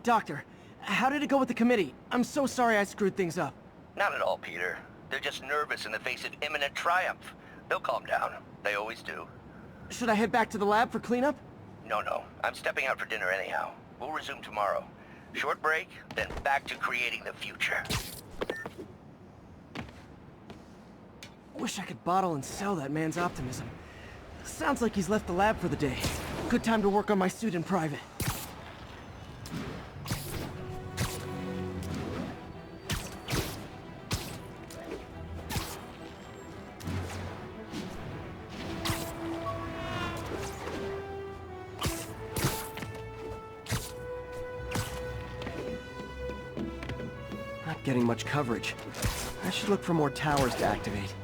Doctor, how did it go with the committee? I'm so sorry I screwed things up. Not at all, Peter. They're just nervous in the face of imminent triumph. They'll calm down. They always do. Should I head back to the lab for cleanup? No. I'm stepping out for dinner anyhow. We'll resume tomorrow. Short break, then back to creating the future. Wish I could bottle and sell that man's optimism. Sounds like he's left the lab for the day. Good time to work on my suit in private. Not getting much coverage. I should look for more towers to activate.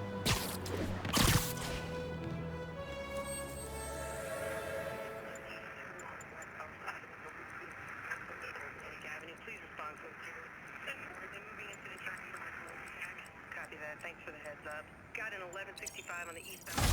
Copy that. Thanks for the heads up. Got an 1165 on the eastbound.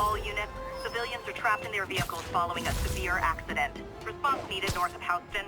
All units, civilians are trapped in their vehicles following a severe accident. Response needed north of Houston.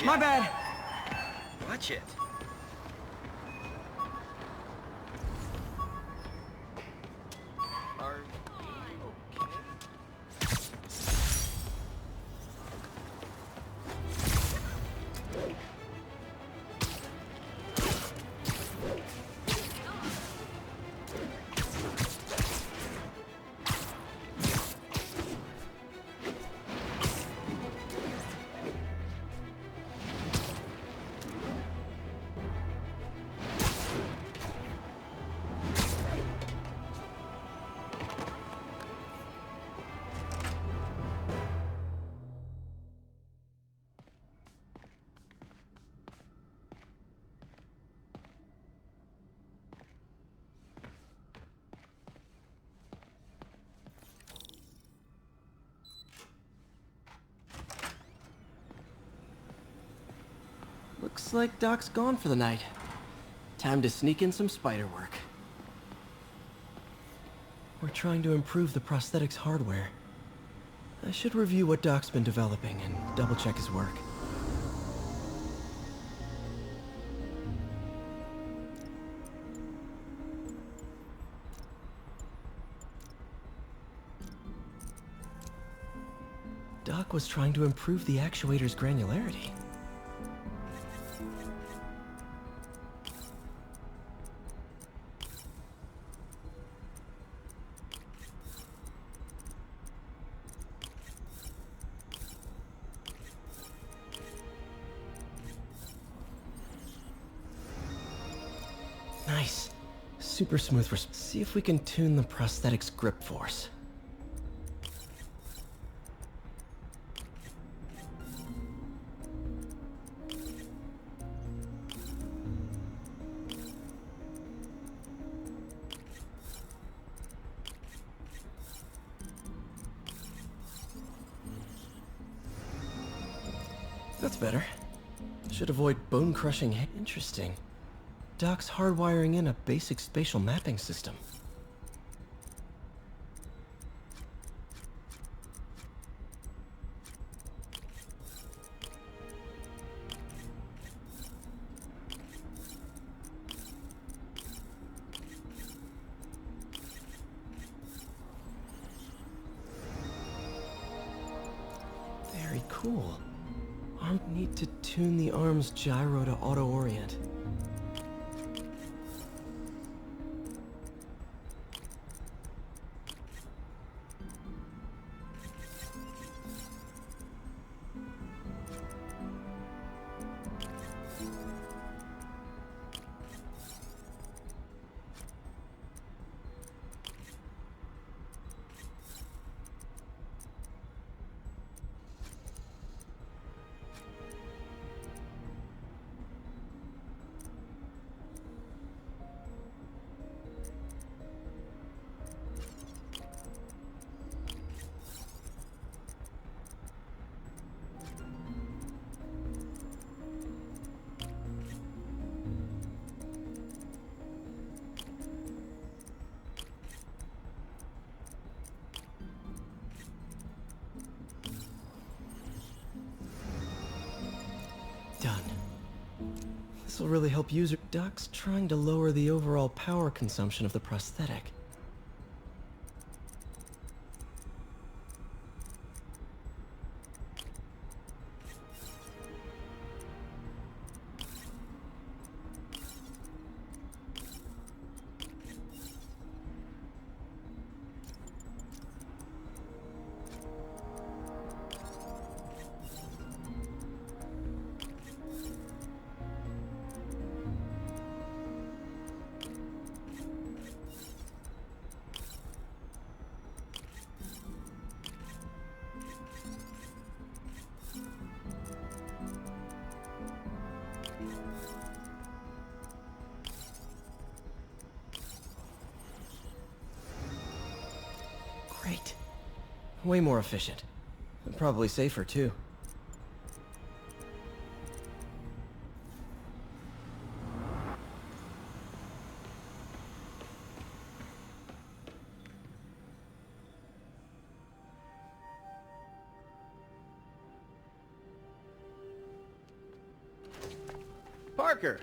My bad. Watch it. Looks like Doc's gone for the night. Time to sneak in some spider work. We're trying to improve the prosthetics hardware. I should review what Doc's been developing and double-check his work. Doc was trying to improve the actuator's granularity. Nice. Super smooth. See if we can tune the prosthetic's grip force. That's better. Should avoid bone-crushing. Interesting. Doc's hardwiring in a basic spatial mapping system. Very cool. Need to tune the arm's gyro to auto-orient. Done. This will really help user. Doc's trying to lower the overall power consumption of the prosthetic. Great. Way more efficient. And probably safer, too. Parker!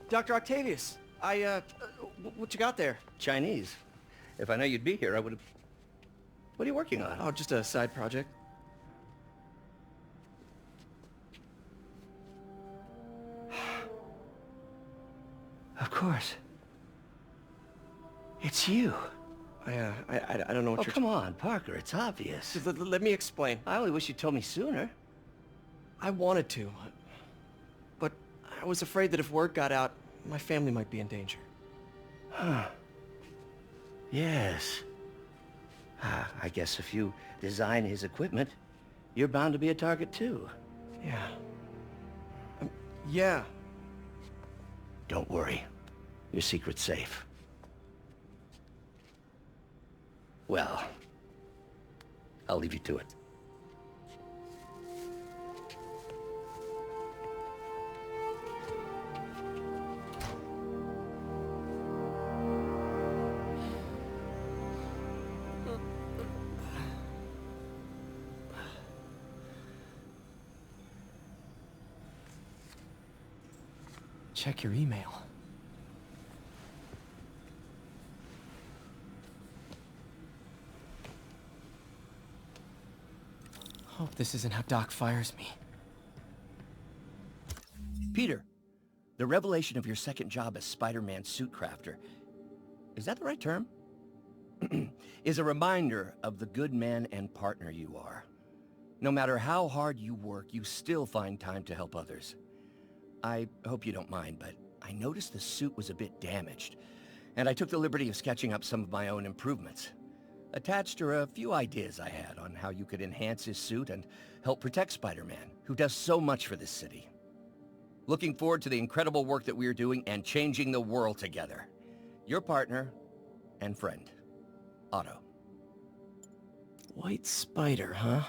Dr. Octavius, what you got there? Chinese. If I know you'd be here, I would have... What are you working on? Oh, just a side project. Of course. It's you. I don't know what Oh, come on, Parker, it's obvious. Let me explain. I only wish you told me sooner. I wanted to, but I was afraid that if word got out, my family might be in danger. Huh. Yes. I guess if you design his equipment, you're bound to be a target too. Yeah. Yeah. Don't worry. Your secret's safe. Well, I'll leave you to it. Check your email. Hope this isn't how Doc fires me. Peter, the revelation of your second job as Spider-Man suit crafter, is that the right term? Is a reminder of the good man and partner you are. No matter how hard you work, you still find time to help others. I hope you don't mind, but I noticed the suit was a bit damaged, and I took the liberty of sketching up some of my own improvements. Attached are a few ideas I had on how you could enhance his suit and help protect Spider-Man, who does so much for this city. Looking forward to the incredible work that we are doing and changing the world together. Your partner and friend, Otto. White spider, huh?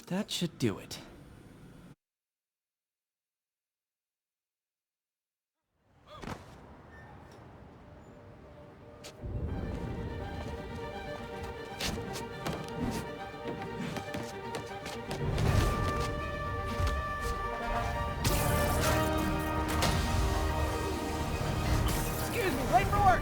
That should do it. Excuse me, late for work!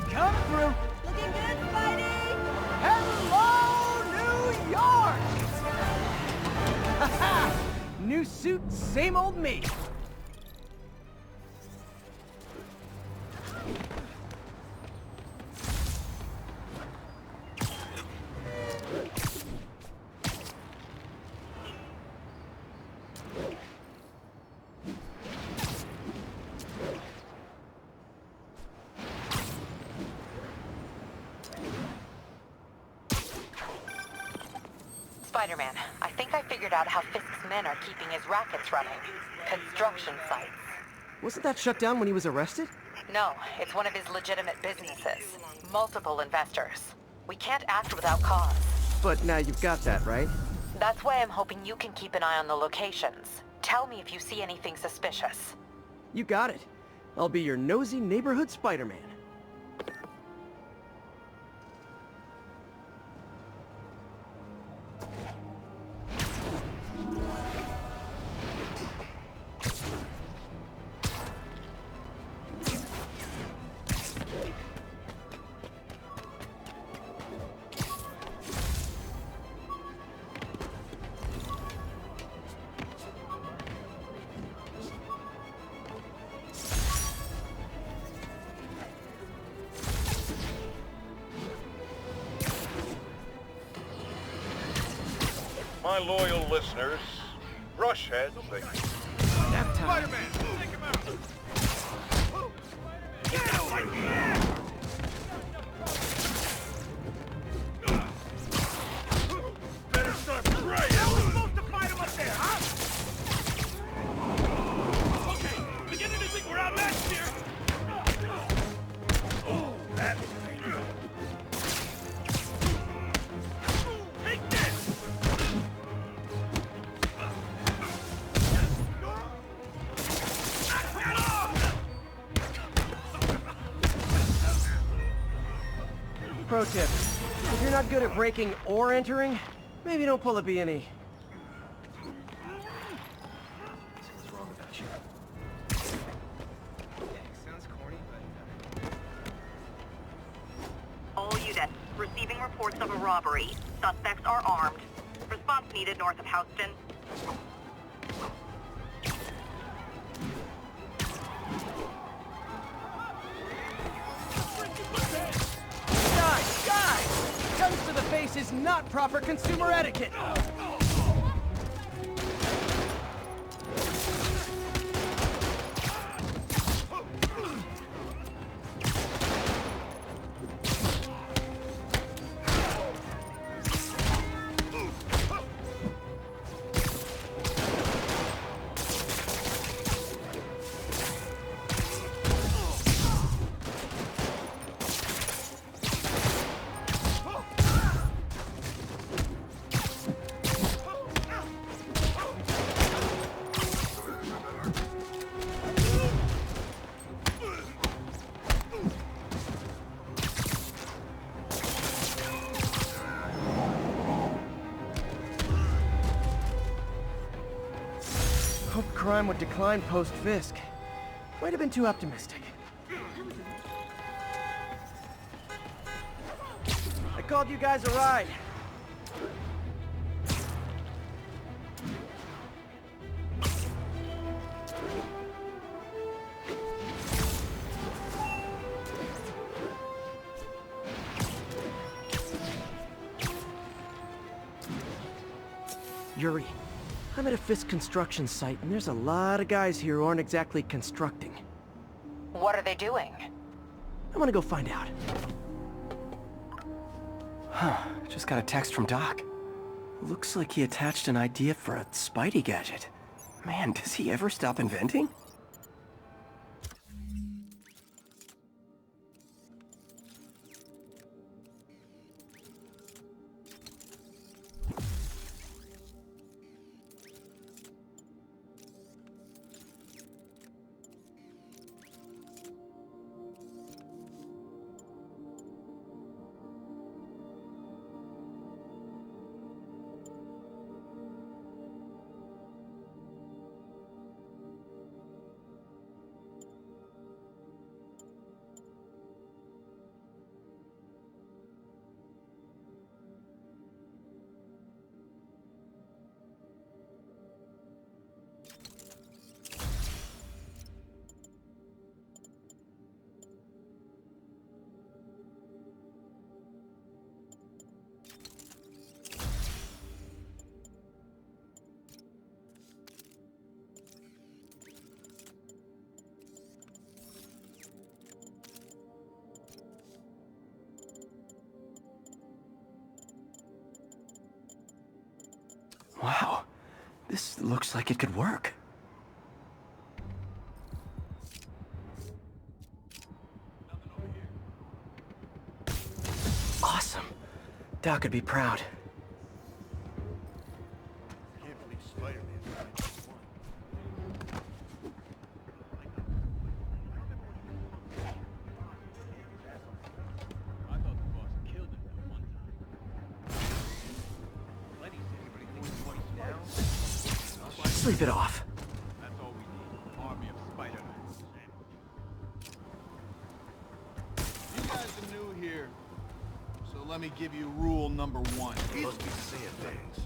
Coming through! Looking good, Spidey! Hello, New York! Haha! New suit, same old me. Spider-Man, I think I figured out how Fisk's men are keeping his rackets running. Construction sites. Wasn't that shut down when he was arrested? No, it's one of his legitimate businesses. Multiple investors. We can't act without cause. But now you've got that, right? That's why I'm hoping you can keep an eye on the locations. Tell me if you see anything suspicious. You got it. I'll be your nosy neighborhood Spider-Man. My loyal listeners, brushheads, they... Nap time. Spider-Man, take him out! Better start praying! How are we supposed to fight him up there, huh? Okay, beginning to think we're outmatched here! Oh, that's dangerous. Take this! Pro tip, if you're not good at breaking or entering, maybe don't pull a B&E. What's wrong about you? Sounds corny, All units, receiving reports of a robbery. Suspects are armed. Response needed north of Houston. Guys! Guns to the face is not proper consumer etiquette! Hoped crime would decline post-Fisk. Might have been too optimistic. I called you guys a ride. Yuri, I'm at a Fisk construction site, and there's a lot of guys here who aren't exactly constructing. What are they doing? I want to go find out. Huh, just got a text from Doc. Looks like he attached an idea for a Spidey gadget. Man, does he ever stop inventing? Wow, this looks like it could work. Awesome. Doc could be proud. Can't believe Spider-Man. I thought the boss killed him that one time. Lenny said anybody thinks twice now. Sleep it off. That's all we need. Army of Spider-Man. You guys are new here, so let me give you rule number one. Must be saying things.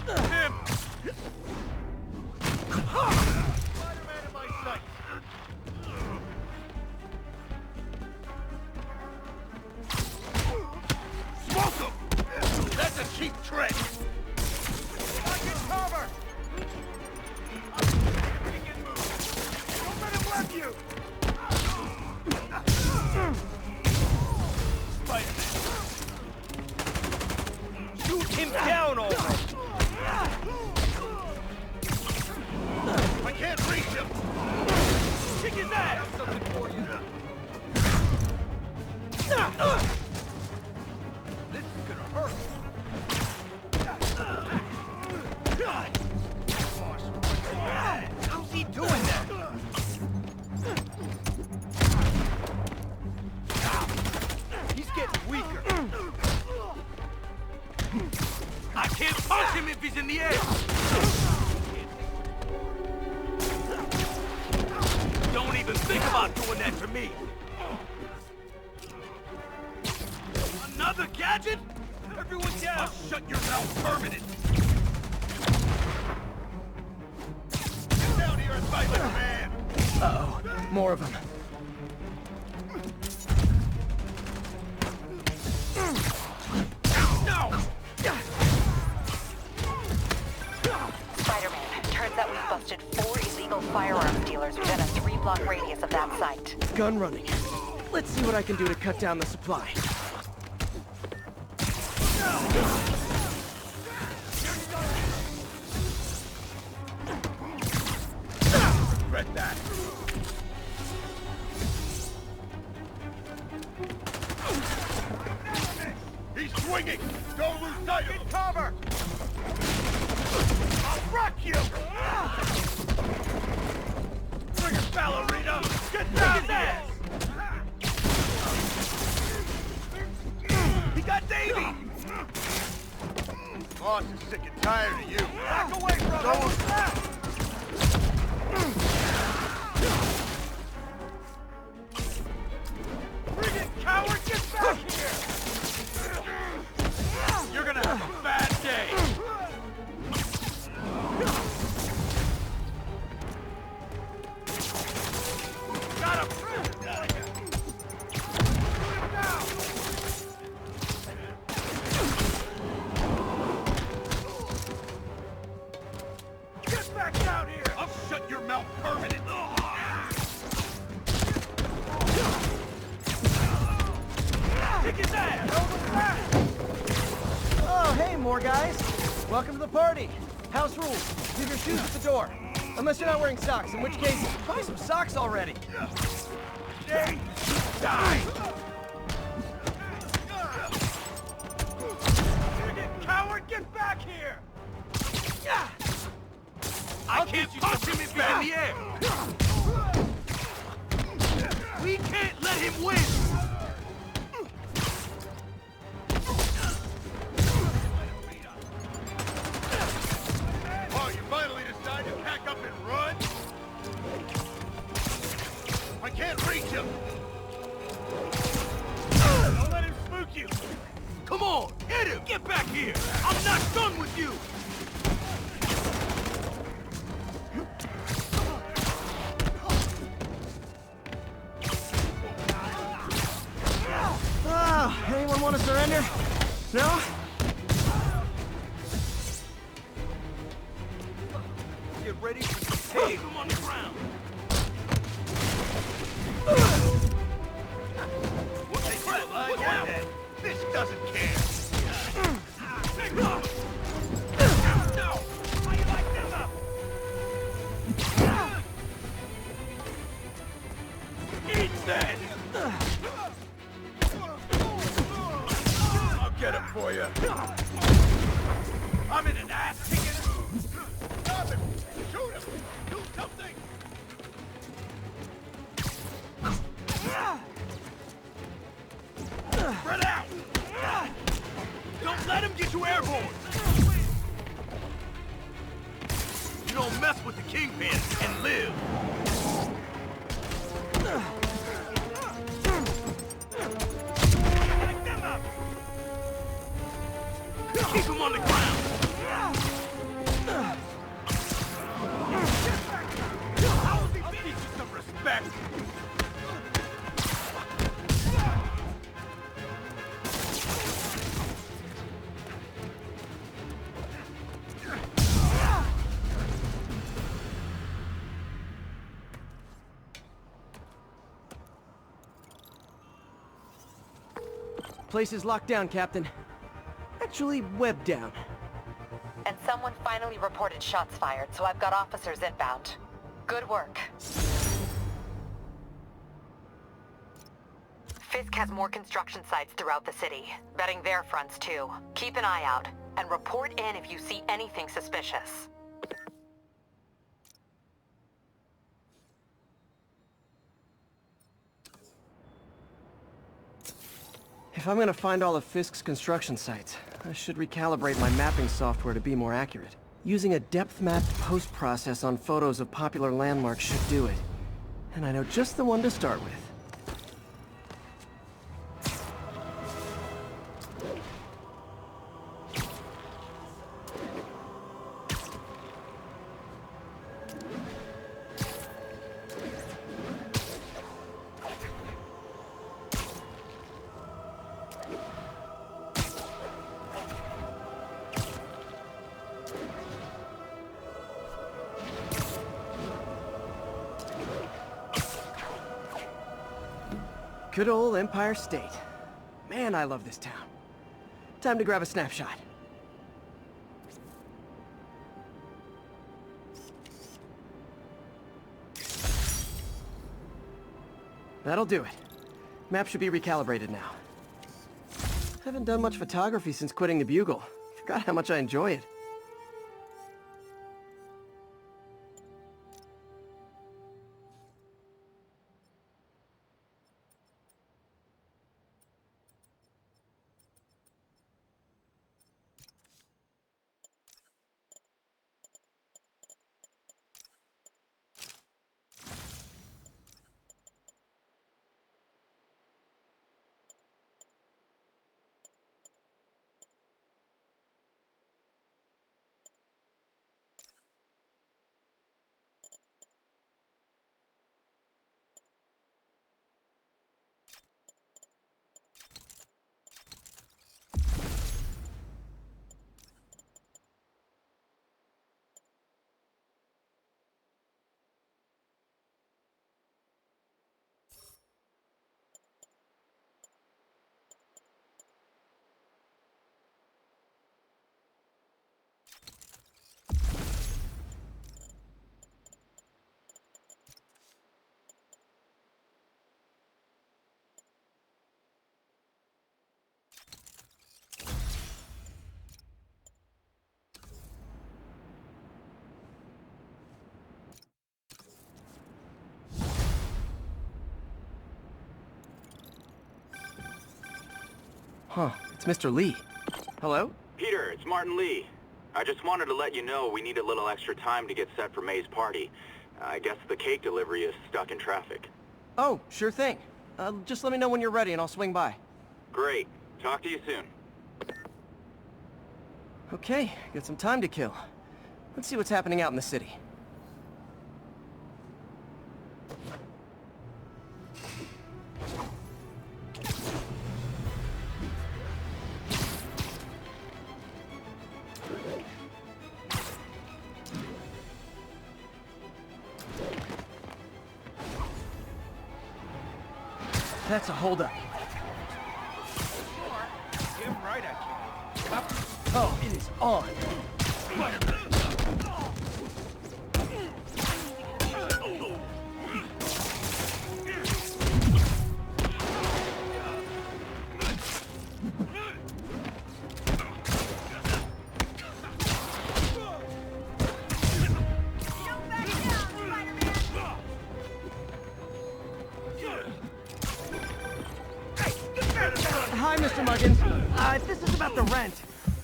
Him! Spider-Man in my sight! Smoke him! That's a cheap trick! I can cover! Don't let him left you! Spider-Man! Shoot him down already! I can't reach him! Kick his ass! I have something for you. This is gonna hurt. How's he doing that? He's getting weaker. I can't punch him if he's in the air. Don't even think about doing that to me. Another gadget? Everyone down! I'll shut your mouth permanent! Get down here and fight like a man! Uh-oh, more of them. No! Spider-Man, turns out we've busted 4 illegal firearms dealers within a 3-block radius of that site. Gun running. Let's see what I can do to cut down the supply. Regret that. He's swinging! Don't lose sight of him! Cover! I'll rock you! Bring it, ballerina! Get down there! He got Davey! Boss is sick and tired of you. Back away, brother! back out here! I'll shut your mouth permanently! Kick his ass! Oh, hey, more guys. Welcome to the party. House rules. Leave your shoes at the door. Unless you're not wearing socks, in which case, buy some socks already. Jay! Die! Coward, get back here! I can't punch him if you're in the air! We can't let him win! Oh, you finally decided to pack up and run? I can't reach him! Don't let him spook you! Come on, hit him! Get back here! I'm not done with you! Oh, anyone want to surrender? No? Get ready for take him on the ground! Hey, crap! Look out! This doesn't care! Take off! No! How you like this up? Eat that! I'll get him for you. I'm in an ass-kicking mood. Stop him! Shoot him! Do something! Spread out! Don't let him get you airborne! You don't mess with the Kingpin and live! Pick them up! Keep him on the ground! I'll teach you some respect! Place is locked down, Captain. Actually, webbed down. And someone finally reported shots fired, so I've got officers inbound. Good work. Fisk has more construction sites throughout the city, vetting their fronts too. Keep an eye out, and report in if you see anything suspicious. If I'm gonna find all of Fisk's construction sites, I should recalibrate my mapping software to be more accurate. Using a depth-mapped post-process on photos of popular landmarks should do it. And I know just the one to start with. Good old Empire State. Man, I love this town. Time to grab a snapshot. That'll do it. Map should be recalibrated now. Haven't done much photography since quitting the Bugle. Forgot how much I enjoy it. Huh, it's Mr. Lee. Hello? Peter, it's Martin Lee. I just wanted to let you know we need a little extra time to get set for May's party. I guess the cake delivery is stuck in traffic. Oh, sure thing. Just let me know when you're ready and I'll swing by. Great. Talk to you soon. Okay, got some time to kill. Let's see what's happening out in the city. That's a holdup. Damn right I can. Oh, it is on. Hi, Mr. Muggins. This is about the rent.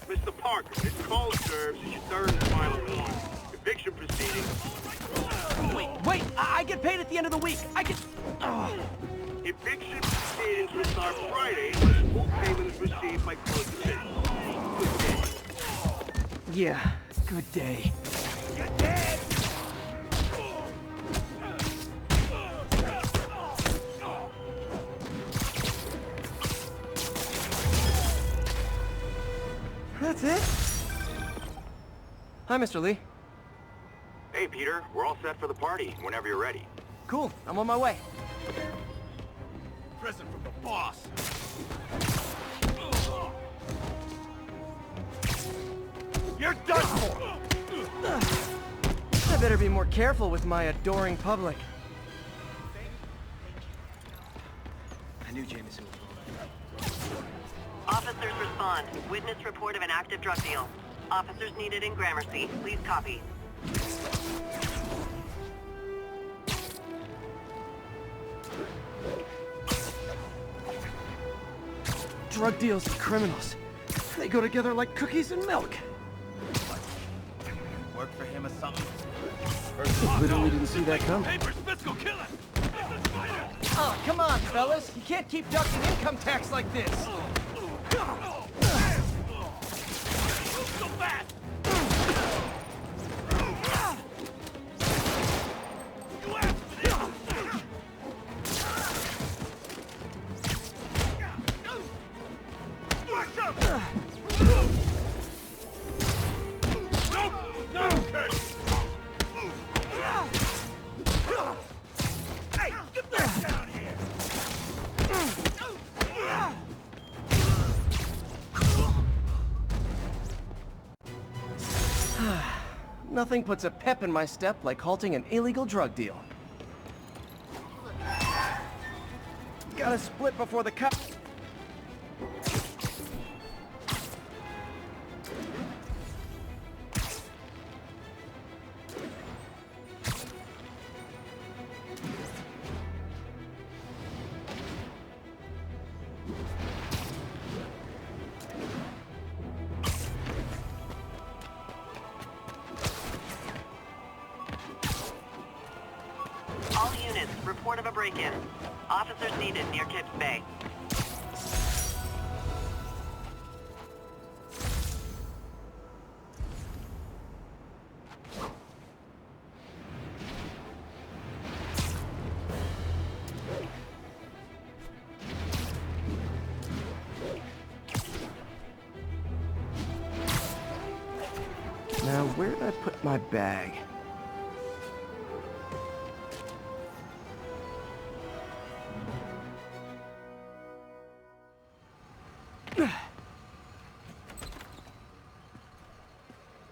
Mr. Parker, this call serves as your third and final warning. Eviction proceedings. Wait, I get paid at the end of the week. I get... Eviction proceedings will start Friday unless full payment is received by close of business. Good day. Yeah, good day. You're dead! That's it? Hi, Mr. Lee. Hey, Peter, we're all set for the party whenever you're ready. Cool, I'm on my way. Present from the boss. You're done for! I better be more careful with my adoring public. I knew Jameson was wrong. Officers respond. Witness report of an active drug deal. Officers needed in Gramercy. Please copy. Drug deals and criminals. They go together like cookies and milk. Work for him or something? Literally didn't see that coming. Papers, let's go kill him! Oh, come on, fellas. You can't keep ducking income tax like this. So fast! You asked for this! Watch out! No! Hey, get back down here! Nothing puts a pep in my step like halting an illegal drug deal. Gotta split before the cut. All units, report of a break-in. Officers needed near Kips Bay. Now, where did I put my bag?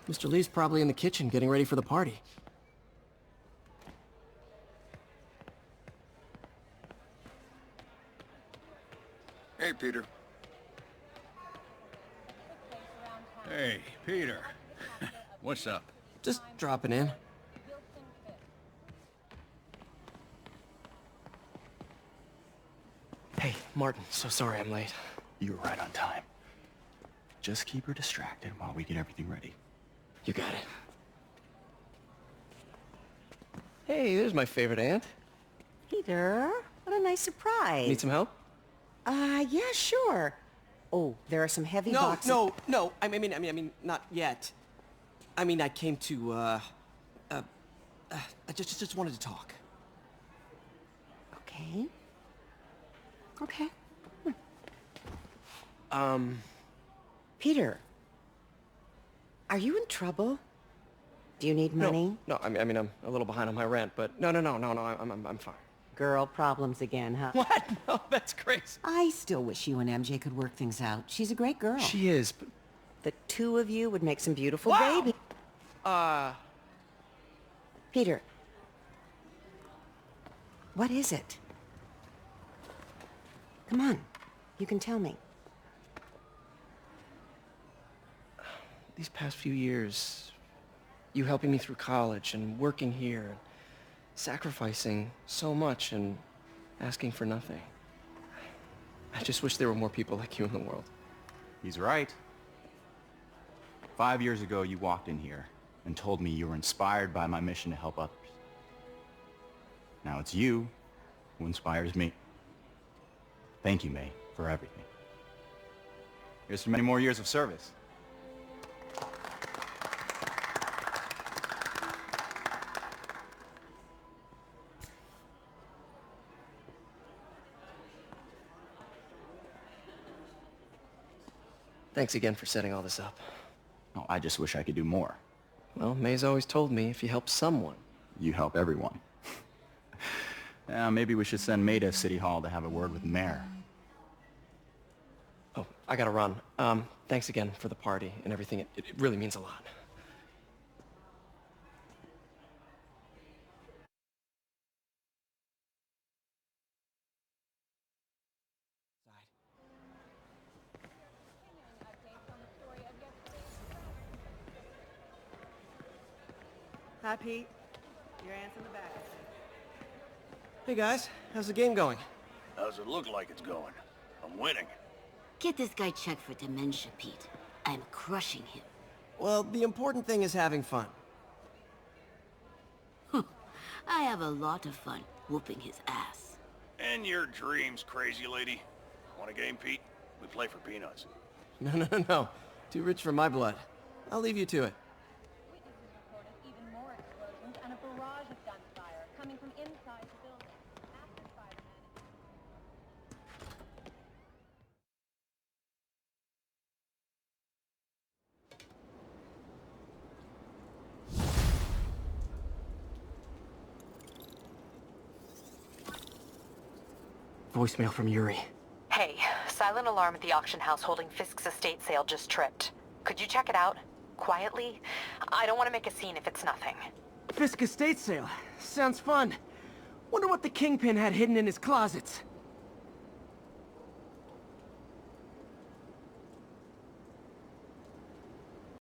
Mr. Lee's probably in the kitchen getting ready for the party. Hey, Peter. Hey, Peter. What's up? Just dropping in. Hey, Martin, so sorry I'm late. You were right on time. Just keep her distracted while we get everything ready. You got it. Hey, there's my favorite aunt. Peter, what a nice surprise. Need some help? Yeah, sure. Oh, there are some heavy boxes. No. I mean, not yet. I mean, I came to, I just wanted to talk. Okay. Okay. Peter, are you in trouble? Do you need money? No, I mean, I'm a little behind on my rent, but no, I'm fine. Girl problems again, huh? What? No, that's crazy. I still wish you and MJ could work things out. She's a great girl. She is, but... The two of you would make some beautiful babies. Peter. What is it? Come on. You can tell me. These past few years, you helping me through college and working here, sacrificing so much and asking for nothing. I just wish there were more people like you in the world. He's right. 5 years ago, you walked in here and told me you were inspired by my mission to help others. Now it's you who inspires me. Thank you, May, for everything. Here's to many more years of service. Thanks again for setting all this up. Oh, I just wish I could do more. Well, May's always told me if you help someone... You help everyone. Yeah, maybe we should send May to City Hall to have a word with the mayor. Oh, I gotta run. Thanks again for the party and everything. It really means a lot. Hi, Pete. Your aunt's in the back. Hey guys, how's the game going? How's it look like it's going? I'm winning. Get this guy checked for dementia, Pete. I'm crushing him. Well, the important thing is having fun. I have a lot of fun whooping his ass. And your dreams, crazy lady. Want a game, Pete? We play for peanuts. No. Too rich for my blood. I'll leave you to it. Even more explosions and a barrage of gunfire coming from inside the building. After Spider-Man... Voicemail from Yuri. Hey, silent alarm at the auction house holding Fisk's estate sale just tripped. Could you check it out? Quietly? I don't want to make a scene if it's nothing. Fisk estate sale. Sounds fun. Wonder what the Kingpin had hidden in his closets.